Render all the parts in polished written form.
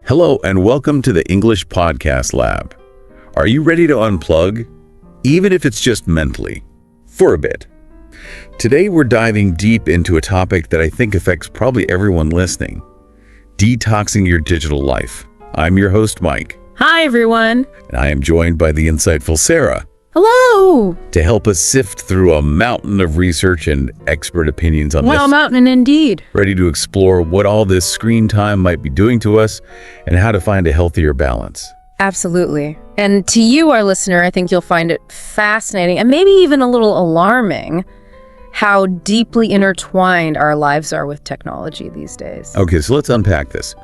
Hello and welcome to the English Podcast Lab. Are you ready to unplug? Even if it's just mentally, for a bit. Today we're diving deep into a topic that I think affects probably everyone listening. Detoxing your digital life. I'm your host, Mike. Hi, everyone. And I am joined by the insightful Sarah. Hello. To help us sift through a mountain of research and expert opinions on Well, this. mountain indeed. Ready to explore what all this screen time might be doing to us and how to find a healthier balance. Absolutely. And to you, our listener, I think you'll find it fascinating and maybe even a little alarming how deeply intertwined our lives are with technology these days. Okay, so let's unpack this.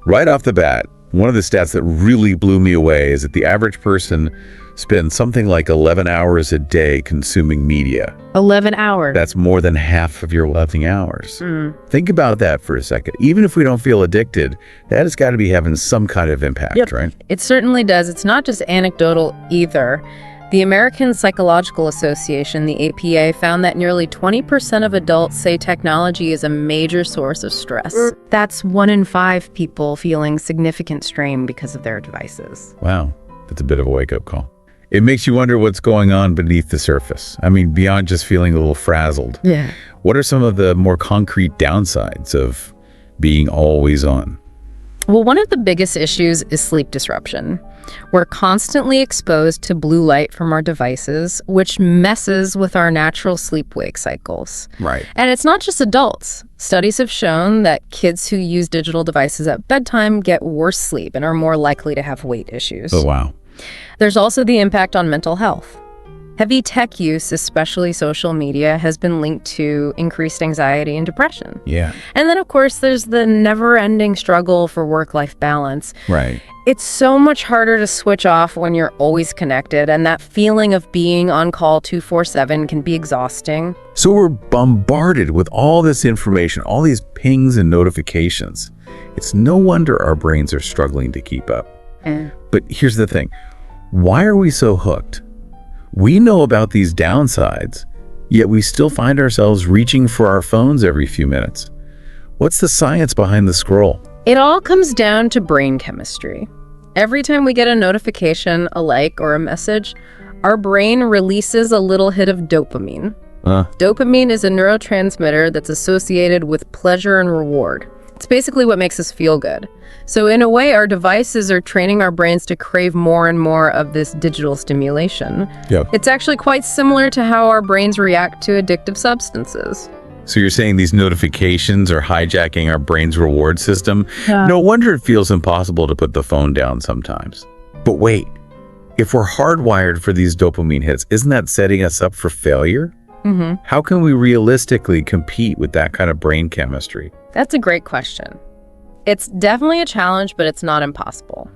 Right off the bat, one of the stats that really blew me away is that the average person spends something like 11 hours a day consuming media. 11 hours. That's more than half of your waking hours. Think about that for a second. Even if we don't feel addicted, that has got to be having some kind of impact, right? It certainly does. It's not just anecdotal either. The American Psychological Association, the APA, found that nearly 20% of adults say technology is a major source of stress. That's 1 in 5 people feeling significant strain because of their devices. Wow, that's a bit of a wake-up call. It makes you wonder what's going on beneath the surface. I mean, beyond just feeling a little frazzled. Yeah. What are some of the more concrete downsides of being always on? Well, one of the biggest issues is sleep disruption. We're constantly exposed to blue light from our devices, which messes with our natural sleep-wake cycles. Right. And it's not just adults. Studies have shown that kids who use digital devices at bedtime get worse sleep and are more likely to have weight issues. Oh, wow. There's also the impact on mental health. Heavy tech use, especially social media, has been linked to increased anxiety and depression. Yeah. And then, of course, there's the never-ending struggle for work-life balance. Right. It's so much harder to switch off when you're always connected, and that feeling of being on call 24/7 can be exhausting. So we're bombarded with all this information, all these pings and notifications. It's no wonder our brains are struggling to keep up. But here's the thing. Why are we so hooked? We know about these downsides, yet we still find ourselves reaching for our phones every few minutes. What's the science behind the scroll? It all comes down to brain chemistry. Every time we get a notification, a like, or a message, our brain releases a little hit of dopamine. Dopamine is a neurotransmitter that's associated with pleasure and reward. It's basically what makes us feel good. So in a way, our devices are training our brains to crave more and more of this digital stimulation. Yep. It's actually quite similar to how our brains react to addictive substances. So you're saying these notifications are hijacking our brain's reward system? Yeah. No wonder it feels impossible to put the phone down sometimes. But wait, if we're hardwired for these dopamine hits, isn't that setting us up for failure? How can we realistically compete with that kind of brain chemistry? That's a great question. It's definitely a challenge, but it's not impossible.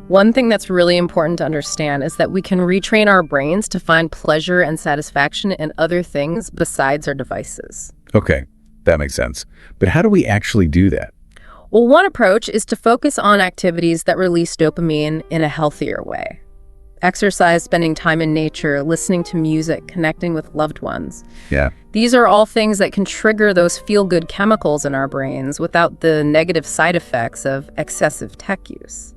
One thing that's really important to understand is that we can retrain our brains to find pleasure and satisfaction in other things besides our devices. Okay, that makes sense. But how do we actually do that? Well, one approach is to focus on activities that release dopamine in a healthier way. Exercise, spending time in nature, listening to music, connecting with loved ones. Yeah. These are all things that can trigger those feel-good chemicals in our brains without the negative side effects of excessive tech use.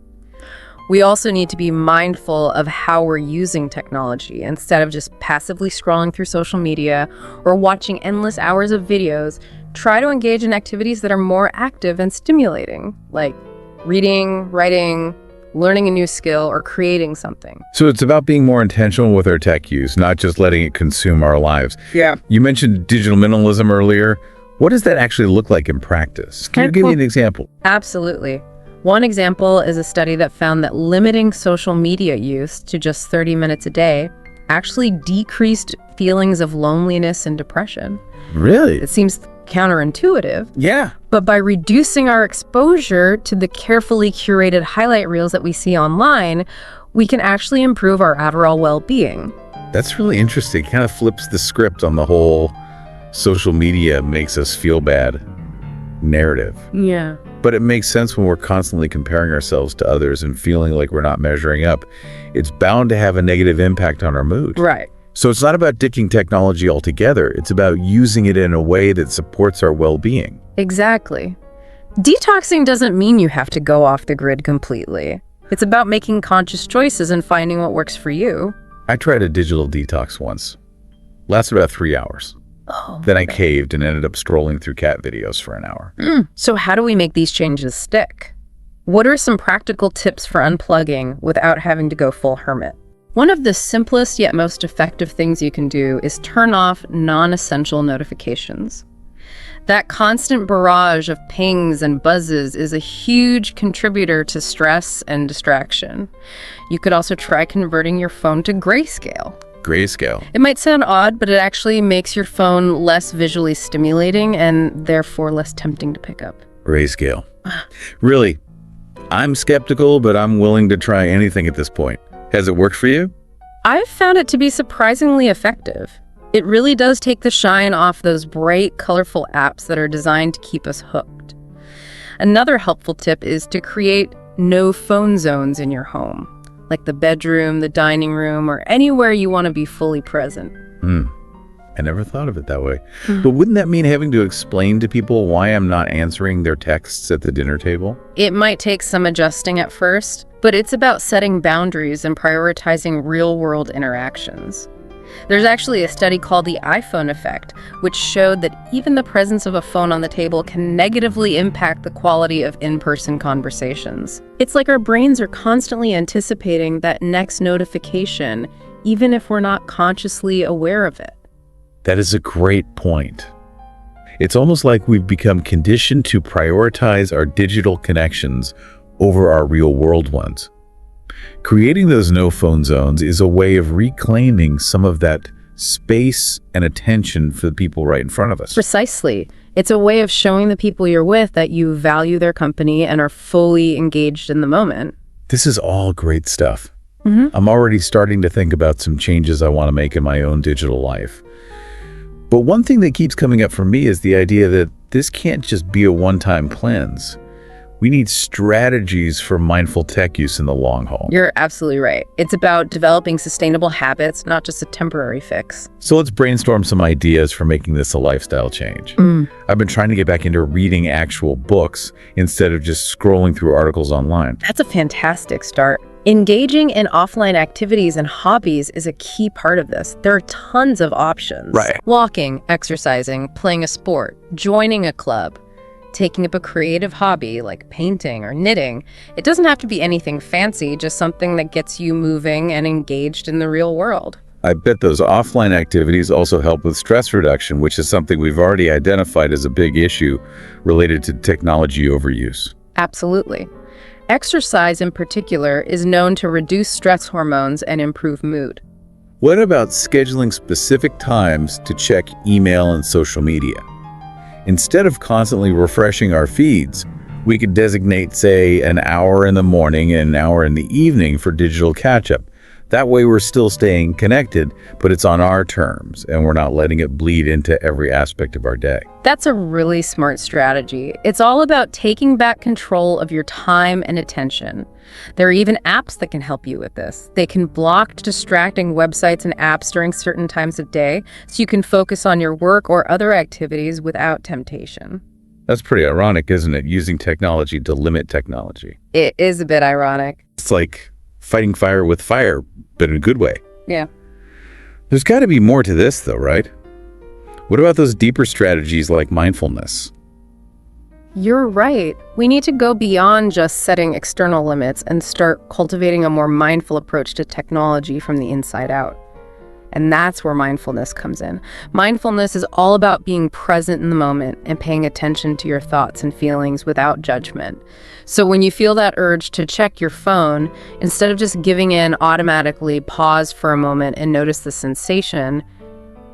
We also need to be mindful of how we're using technology. Instead of just passively scrolling through social media or watching endless hours of videos, try to engage in activities that are more active and stimulating, like reading, writing, learning a new skill, or creating something. So it's about being more intentional with our tech use, not just letting it consume our lives. Yeah. You mentioned digital minimalism earlier. What does that actually look like in practice? Can you give me an example? Absolutely. One example is a study that found that limiting social media use to just 30 minutes a day actually decreased feelings of loneliness and depression. Really? It seems counterintuitive. Yeah. But by reducing our exposure to the carefully curated highlight reels that we see online, we can actually improve our overall well-being. That's really interesting. It kind of flips the script on the whole social media makes us feel bad narrative. Yeah. But it makes sense when we're constantly comparing ourselves to others and feeling like we're not measuring up. It's bound to have a negative impact on our mood. Right. So it's not about ditching technology altogether. It's about using it in a way that supports our well-being. Exactly. Detoxing doesn't mean you have to go off the grid completely. It's about making conscious choices and finding what works for you. I tried a digital detox once. Lasted about 3 hours. Then I caved and ended up scrolling through cat videos for an hour. So how do we make these changes stick? What are some practical tips for unplugging without having to go full hermit? One of the simplest yet most effective things you can do is turn off non-essential notifications. That constant barrage of pings and buzzes is a huge contributor to stress and distraction. You could also try converting your phone to grayscale. Grayscale. It might sound odd, but it actually makes your phone less visually stimulating and therefore less tempting to pick up. Grayscale. Really, I'm skeptical, but I'm willing to try anything at this point. Has it worked for you? I've found it to be surprisingly effective. It really does take the shine off those bright, colorful apps that are designed to keep us hooked. Another helpful tip is to create no phone zones in your home, like the bedroom, the dining room, or anywhere you want to be fully present. I never thought of it that way. But wouldn't that mean having to explain to people why I'm not answering their texts at the dinner table? It might take some adjusting at first, but it's about setting boundaries and prioritizing real-world interactions. There's actually a study called the iPhone effect, which showed that even the presence of a phone on the table can negatively impact the quality of in-person conversations. It's like our brains are constantly anticipating that next notification, even if we're not consciously aware of it. That is a great point. It's almost like we've become conditioned to prioritize our digital connections over our real-world ones. Creating those no-phone zones is a way of reclaiming some of that space and attention for the people right in front of us. Precisely. It's a way of showing the people you're with that you value their company and are fully engaged in the moment. This is all great stuff. I'm already starting to think about some changes I want to make in my own digital life. But one thing that keeps coming up for me is the idea that this can't just be a one-time cleanse. We need strategies for mindful tech use in the long haul. You're absolutely right. It's about developing sustainable habits, not just a temporary fix. So let's brainstorm some ideas for making this a lifestyle change. I've been trying to get back into reading actual books instead of just scrolling through articles online. That's a fantastic start. Engaging in offline activities and hobbies is a key part of this. There are tons of options. Right. Walking, exercising, playing a sport, joining a club, taking up a creative hobby like painting or knitting. It doesn't have to be anything fancy, just something that gets you moving and engaged in the real world. I bet those offline activities also help with stress reduction, which is something we've already identified as a big issue related to technology overuse. Absolutely. Exercise in particular is known to reduce stress hormones and improve mood. What about scheduling specific times to check email and social media? Instead of constantly refreshing our feeds, we could designate, say, an hour in the morning and an hour in the evening for digital catch-up. That way we're still staying connected, but it's on our terms, and we're not letting it bleed into every aspect of our day. That's a really smart strategy. It's all about taking back control of your time and attention. There are even apps that can help you with this. They can block distracting websites and apps during certain times of day, so you can focus on your work or other activities without temptation. That's pretty ironic, isn't it? Using technology to limit technology. It is a bit ironic. It's like fighting fire with fire, but in a good way. Yeah. There's got to be more to this, though, right? What about those deeper strategies like mindfulness? You're right. We need to go beyond just setting external limits and start cultivating a more mindful approach to technology from the inside out. And that's where mindfulness comes in. Mindfulness is all about being present in the moment and paying attention to your thoughts and feelings without judgment. So when you feel that urge to check your phone, instead of just giving in automatically, pause for a moment and notice the sensation.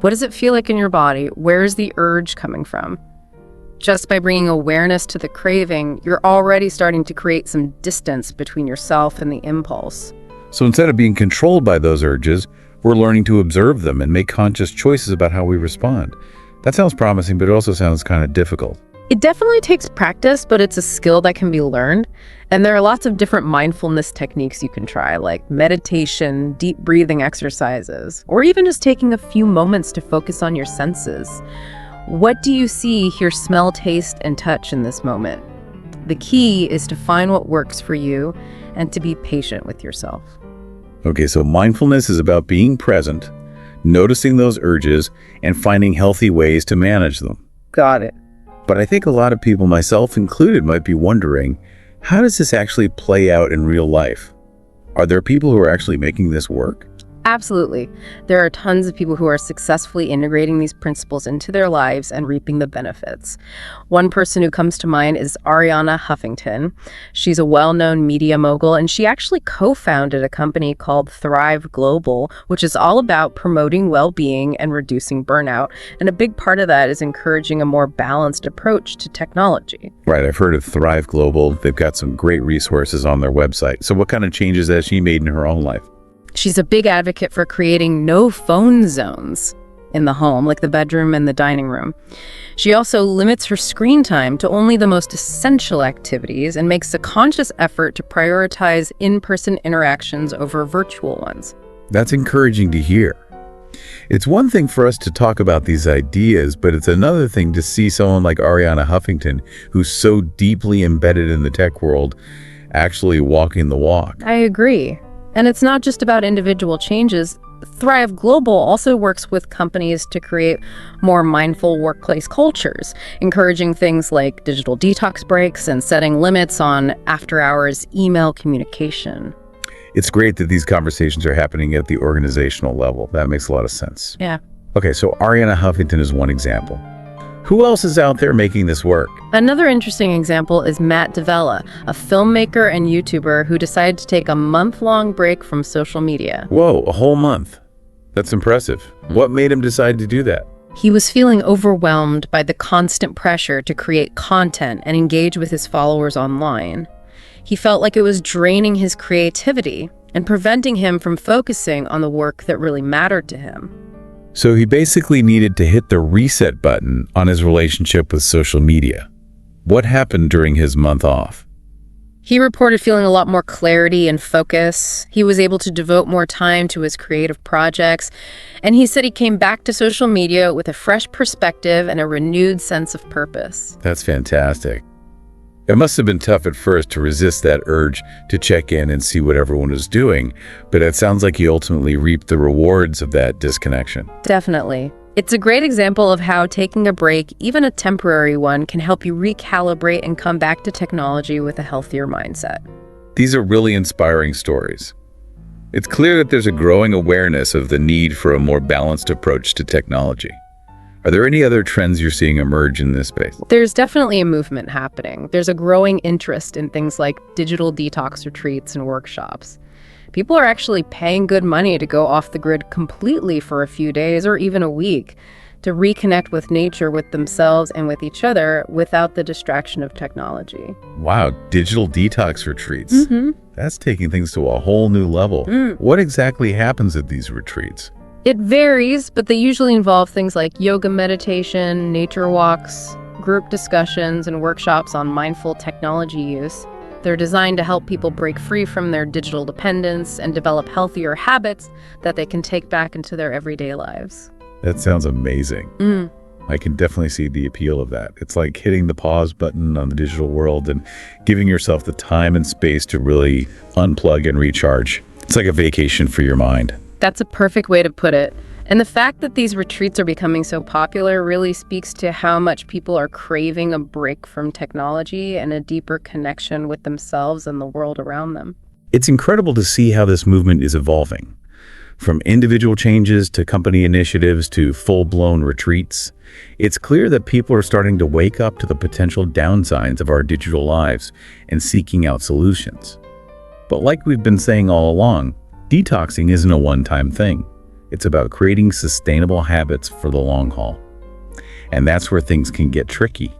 What does it feel like in your body? Where is the urge coming from? Just by bringing awareness to the craving, you're already starting to create some distance between yourself and the impulse. So instead of being controlled by those urges, we're learning to observe them and make conscious choices about how we respond. That sounds promising, but it also sounds kind of difficult. It definitely takes practice, but it's a skill that can be learned. And there are lots of different mindfulness techniques you can try, like meditation, deep breathing exercises, or even just taking a few moments to focus on your senses. What do you see, hear, smell, taste, and touch in this moment? The key is to find what works for you and to be patient with yourself. Okay, so mindfulness is about being present, noticing those urges, and finding healthy ways to manage them. Got it. But I think a lot of people, myself included, might be wondering, how does this actually play out in real life? Are there people who are actually making this work? Absolutely. There are tons of people who are successfully integrating these principles into their lives and reaping the benefits. One person who comes to mind is Arianna Huffington. She's a well-known media mogul, and she actually co-founded a company called Thrive Global, which is all about promoting well-being and reducing burnout. And a big part of that is encouraging a more balanced approach to technology. Right, I've heard of Thrive Global. They've got some great resources on their website. So what kind of changes has she made in her own life? She's a big advocate for creating no phone zones in the home, like the bedroom and the dining room. She also limits her screen time to only the most essential activities and makes a conscious effort to prioritize in-person interactions over virtual ones. That's encouraging to hear. It's one thing for us to talk about these ideas, but it's another thing to see someone like Arianna Huffington, who's so deeply embedded in the tech world, actually walking the walk. I agree. And it's not just about individual changes. Thrive Global also works with companies to create more mindful workplace cultures, encouraging things like digital detox breaks and setting limits on after-hours email communication. It's great that these conversations are happening at the organizational level. That makes a lot of sense. Yeah. Okay, so Arianna Huffington is one example. Who else is out there making this work? Another interesting example is Matt D'Avella, a filmmaker and YouTuber who decided to take a month-long break from social media. Whoa, a whole month. That's impressive. What made him decide to do that? He was feeling overwhelmed by the constant pressure to create content and engage with his followers online. He felt like it was draining his creativity and preventing him from focusing on the work that really mattered to him. So he basically needed to hit the reset button on his relationship with social media. What happened during his month off? He reported feeling a lot more clarity and focus. He was able to devote more time to his creative projects. And he said he came back to social media with a fresh perspective and a renewed sense of purpose. That's fantastic. It must have been tough at first to resist that urge to check in and see what everyone was doing, but it sounds like he ultimately reaped the rewards of that disconnection. Definitely. It's a great example of how taking a break, even a temporary one, can help you recalibrate and come back to technology with a healthier mindset. These are really inspiring stories. It's clear that there's a growing awareness of the need for a more balanced approach to technology. Are there any other trends you're seeing emerge in this space? There's definitely a movement happening. There's a growing interest in things like digital detox retreats and workshops. People are actually paying good money to go off the grid completely for a few days or even a week to reconnect with nature, with themselves, and with each other without the distraction of technology. Wow, digital detox retreats. That's taking things to a whole new level. What exactly happens at these retreats? It varies, but they usually involve things like yoga meditation, nature walks, group discussions, and workshops on mindful technology use. They're designed to help people break free from their digital dependence and develop healthier habits that they can take back into their everyday lives. That sounds amazing. I can definitely see the appeal of that. It's like hitting the pause button on the digital world and giving yourself the time and space to really unplug and recharge. It's like a vacation for your mind. That's a perfect way to put it. And the fact that these retreats are becoming so popular really speaks to how much people are craving a break from technology and a deeper connection with themselves and the world around them. It's incredible to see how this movement is evolving. From individual changes to company initiatives to full-blown retreats, it's clear that people are starting to wake up to the potential downsides of our digital lives and seeking out solutions. But like we've been saying all along, detoxing isn't a one-time thing. It's about creating sustainable habits for the long haul. And that's where things can get tricky.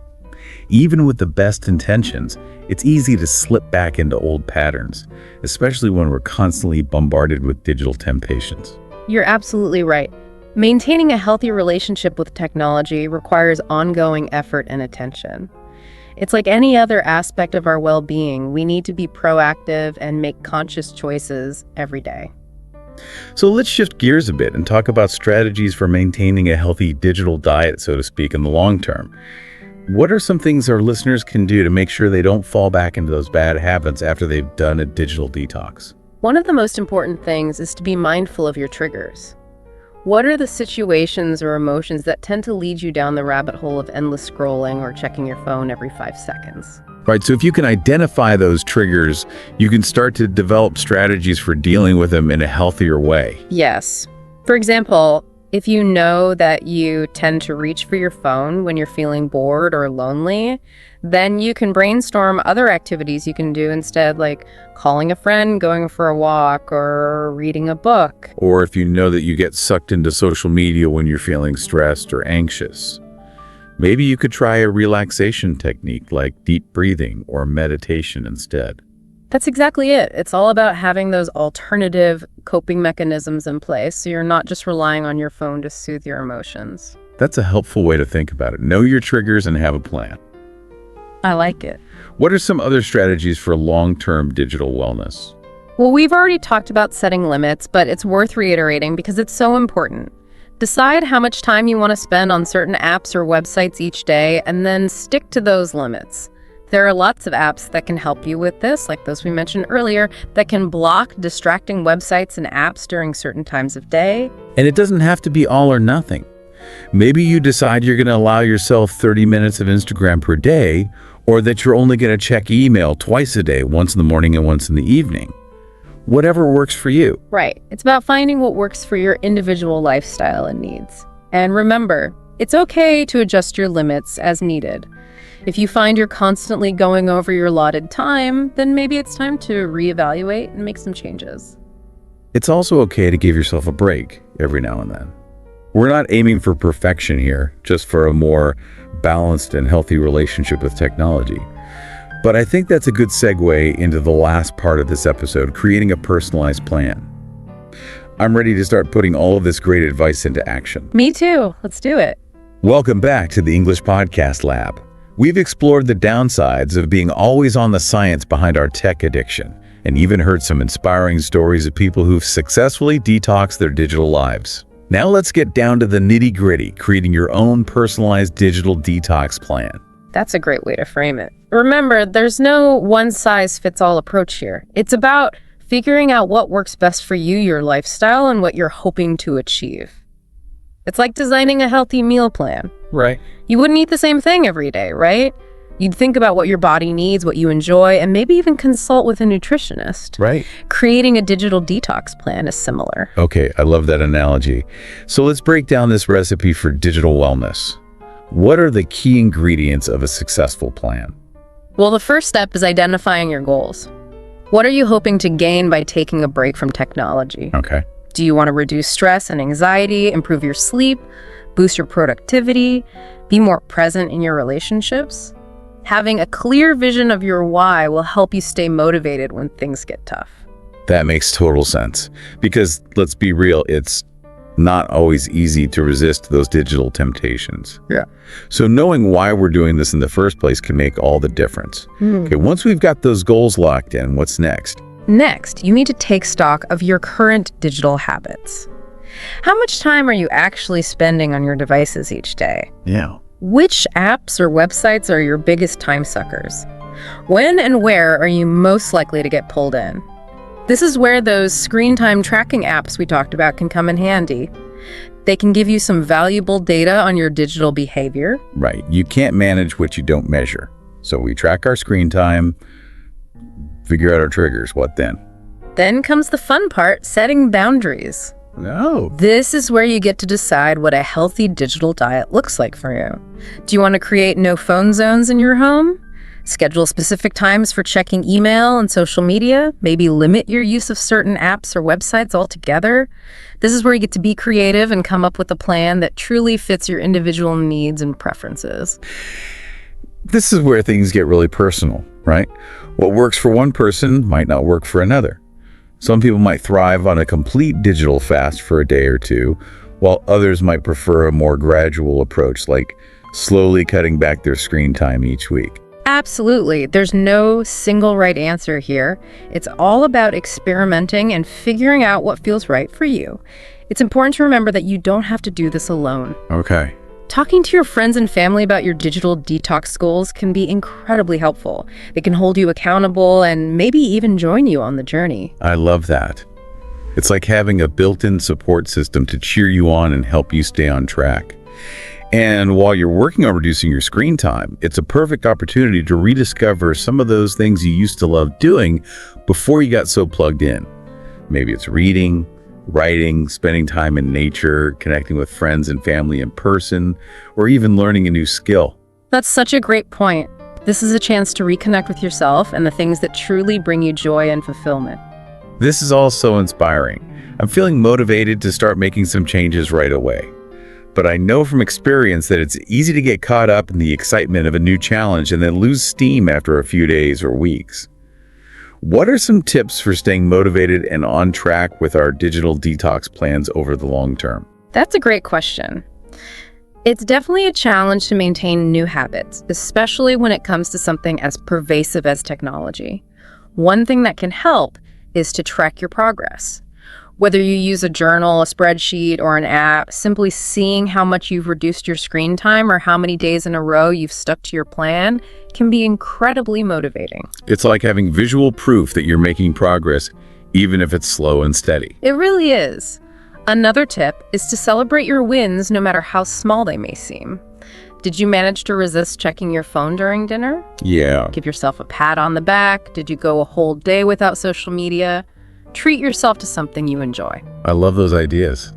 Even with the best intentions, it's easy to slip back into old patterns, especially when we're constantly bombarded with digital temptations. You're absolutely right. Maintaining a healthy relationship with technology requires ongoing effort and attention. It's like any other aspect of our well-being. We need to be proactive and make conscious choices every day. So let's shift gears a bit and talk about strategies for maintaining a healthy digital diet, so to speak, in the long term. What are some things our listeners can do to make sure they don't fall back into those bad habits after they've done a digital detox? One of the most important things is to be mindful of your triggers. What are the situations or emotions that tend to lead you down the rabbit hole of endless scrolling or checking your phone every 5 seconds? Right, so if you can identify those triggers, you can start to develop strategies for dealing with them in a healthier way. Yes. For example, if you know that you tend to reach for your phone when you're feeling bored or lonely, then you can brainstorm other activities you can do instead, like calling a friend, going for a walk, or reading a book. Or if you know that you get sucked into social media when you're feeling stressed or anxious, maybe you could try a relaxation technique like deep breathing or meditation instead. That's exactly it. It's all about having those alternative coping mechanisms in place so you're not just relying on your phone to soothe your emotions. That's a helpful way to think about it. Know your triggers and have a plan. I like it. What are some other strategies for long-term digital wellness? Well, we've already talked about setting limits, but it's worth reiterating because it's so important. Decide how much time you want to spend on certain apps or websites each day, and then stick to those limits. There are lots of apps that can help you with this, like those we mentioned earlier, that can block distracting websites and apps during certain times of day. And it doesn't have to be all or nothing. Maybe you decide you're going to allow yourself 30 minutes of Instagram per day, or that you're only going to check email twice a day, once in the morning and once in the evening. Whatever works for you. Right. It's about finding what works for your individual lifestyle and needs. And remember, it's okay to adjust your limits as needed. If you find you're constantly going over your allotted time, then maybe it's time to reevaluate and make some changes. It's also okay to give yourself a break every now and then. We're not aiming for perfection here, just for a more balanced and healthy relationship with technology. But I think that's a good segue into the last part of this episode, creating a personalized plan. I'm ready to start putting all of this great advice into action. Me too. Let's do it. Welcome back to the English Podcast Lab. We've explored the downsides of being always on the science behind our tech addiction, and even heard some inspiring stories of people who've successfully detoxed their digital lives. Now let's get down to the nitty-gritty, creating your own personalized digital detox plan. That's a great way to frame it. Remember, there's no one-size-fits-all approach here. It's about figuring out what works best for you, your lifestyle, and what you're hoping to achieve. It's like designing a healthy meal plan. Right. You wouldn't eat the same thing every day, right? You'd think about what your body needs, what you enjoy, and maybe even consult with a nutritionist. Right. Creating a digital detox plan is similar. Okay, I love that analogy. So let's break down this recipe for digital wellness. What are the key ingredients of a successful plan? Well, the first step is identifying your goals. What are you hoping to gain by taking a break from technology? Okay. Do you want to reduce stress and anxiety, improve your sleep, boost your productivity, be more present in your relationships? Having a clear vision of your why will help you stay motivated when things get tough. That makes total sense. Because let's be real, it's not always easy to resist those digital temptations. Yeah. So knowing why we're doing this in the first place can make all the difference. Okay, once we've got those goals locked in, what's next? Next, you need to take stock of your current digital habits. How much time are you actually spending on your devices each day? Yeah. Which apps or websites are your biggest time suckers? When and where are you most likely to get pulled in? This is where those screen time tracking apps we talked about can come in handy. They can give you some valuable data on your digital behavior. Right. You can't manage what you don't measure. So we track our screen time, figure out our triggers. What then? Then comes the fun part, setting boundaries. No. This is where you get to decide what a healthy digital diet looks like for you. Do you want to create no phone zones in your home? Schedule specific times for checking email and social media? Maybe limit your use of certain apps or websites altogether? This is where you get to be creative and come up with a plan that truly fits your individual needs and preferences. This is where things get really personal, right? What works for one person might not work for another. Some people might thrive on a complete digital fast for a day or two, while others might prefer a more gradual approach, like slowly cutting back their screen time each week. Absolutely. There's no single right answer here. It's all about experimenting and figuring out what feels right for you. It's important to remember that you don't have to do this alone. Okay. Talking to your friends and family about your digital detox goals can be incredibly helpful. They can hold you accountable and maybe even join you on the journey. I love that. It's like having a built-in support system to cheer you on and help you stay on track. And while you're working on reducing your screen time, it's a perfect opportunity to rediscover some of those things you used to love doing before you got so plugged in. Maybe it's reading, writing, spending time in nature, connecting with friends and family in person, or even learning a new skill. That's such a great point. This is a chance to reconnect with yourself and the things that truly bring you joy and fulfillment. This is all so inspiring. I'm feeling motivated to start making some changes right away. But I know from experience that it's easy to get caught up in the excitement of a new challenge and then lose steam after a few days or weeks. What are some tips for staying motivated and on track with our digital detox plans over the long term? That's a great question. It's definitely a challenge to maintain new habits, especially when it comes to something as pervasive as technology. One thing that can help is to track your progress. Whether you use a journal, a spreadsheet, or an app, simply seeing how much you've reduced your screen time or how many days in a row you've stuck to your plan can be incredibly motivating. It's like having visual proof that you're making progress, even if it's slow and steady. It really is. Another tip is to celebrate your wins no matter how small they may seem. Did you manage to resist checking your phone during dinner? Yeah. Give yourself a pat on the back. Did you go a whole day without social media? Treat yourself to something you enjoy. I love those ideas.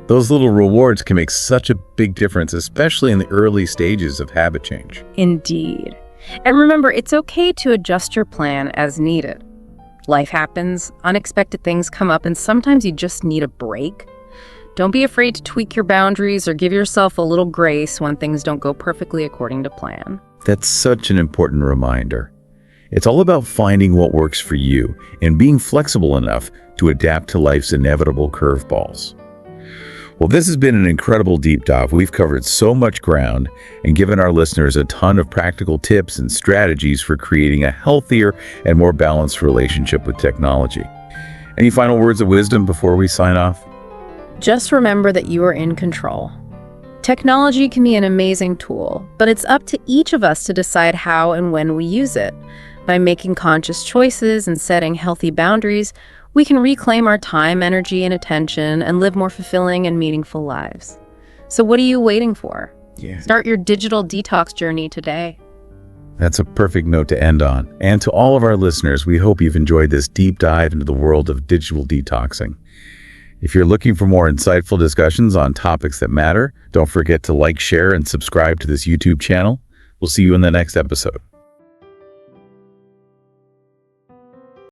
Those little rewards can make such a big difference, especially in the early stages of habit change. Indeed. And remember, it's okay to adjust your plan as needed. Life happens, unexpected things come up, and sometimes you just need a break. Don't be afraid to tweak your boundaries or give yourself a little grace when things don't go perfectly according to plan. That's such an important reminder. It's all about finding what works for you and being flexible enough to adapt to life's inevitable curveballs. Well, this has been an incredible deep dive. We've covered so much ground and given our listeners a ton of practical tips and strategies for creating a healthier and more balanced relationship with technology. Any final words of wisdom before we sign off? Just remember that you are in control. Technology can be an amazing tool, but it's up to each of us to decide how and when we use it. By making conscious choices and setting healthy boundaries, we can reclaim our time, energy, and attention and live more fulfilling and meaningful lives. So what are you waiting for? Start your digital detox journey today. That's a perfect note to end on. And to all of our listeners, we hope you've enjoyed this deep dive into the world of digital detoxing. If you're looking for more insightful discussions on topics that matter, don't forget to like, share, and subscribe to this YouTube channel. We'll see you in the next episode.